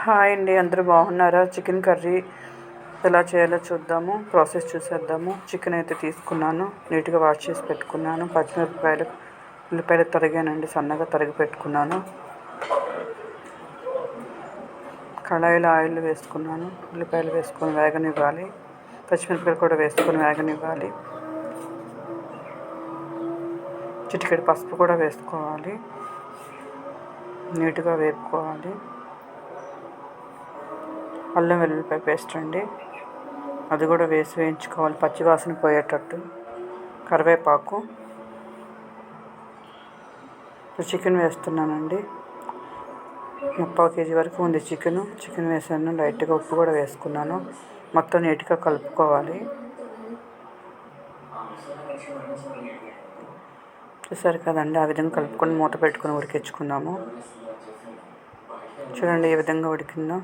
Hi అండి, అందరూ బాగున్నారా? చికెన్ కర్రీ ఎలా చేయాలో చూద్దాము. ప్రాసెస్ చూసేద్దాము. చికెన్ అయితే తీసుకున్నాను, నీట్గా వాష్ చేసి పెట్టుకున్నాను. పచ్చిమిరపకాయలు, ఉల్లిపాయలు తరిగానండి, సన్నగా తరిగి పెట్టుకున్నాను. కళాయిలో ఆయిల్ వేసుకున్నాను. ఉల్లిపాయలు వేసుకొని వేగనివ్వాలి. పచ్చిమిరపకాయలు కూడా వేసుకొని వేగనివ్వాలి. చిటికెడు పసుపు కూడా వేసుకోవాలి. నీట్గా వేపుకోవాలి. అల్లం వెల్లుల్లిపాయ పేస్ట్ అండి, అది కూడా వేయించుకోవాలి పచ్చివాసన పోయేటట్టు. కరివేపాకు. చికెన్ వేస్తున్నానండి. 3/4 kg వరకు ఉంది చికెన్ వేసాను. లైట్గా ఉప్పు కూడా వేసుకున్నాను. మొత్తం నీట్గా కలుపుకోవాలి. చూసారు కదండి, ఆ విధంగా కలుపుకొని మూత పెట్టుకొని ఉడికించుకుందాము. చూడండి ఏ విధంగా ఉడికిందో.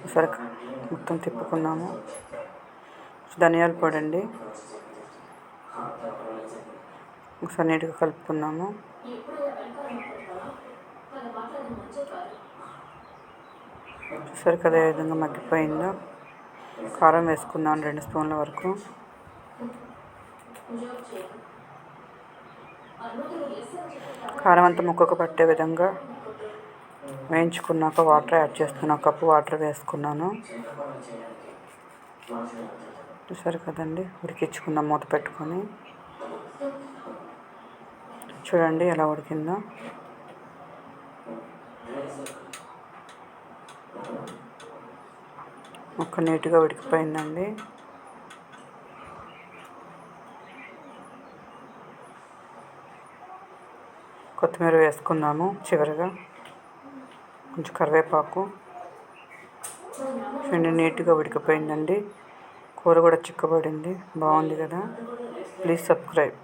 ఒకసారి మొత్తం తిప్పుకున్నాము. ధనియాల పొడి అండి, ఒకసారి నీట్గా కలుపుకున్నాము. చూసారు కదా ఏ విధంగా మగ్గిపోయిందో. కారం వేసుకున్నాను 2 స్పూన్ల వరకు. కారం అంతా ముక్కకు పట్టే విధంగా వేయించుకున్నాక వాటర్ యాడ్ చేస్తున్నాను. 1 కప్పు వాటర్ వేసుకున్నాను. చూసారు కదండి, ఉడికించుకుందాం మూత పెట్టుకొని. చూడండి ఎలా ఉడికిందో. ముక్క నీట్గా ఉడికిపోయిందండి. కొత్తిమీర వేసుకుందాము చివరిగా. కొంచెం కరివేపాకు. చూడండి నీట్గా ఉడికిపోయిందండి. కూర కూడా చిక్కబడింది. బాగుంది కదా. Please subscribe.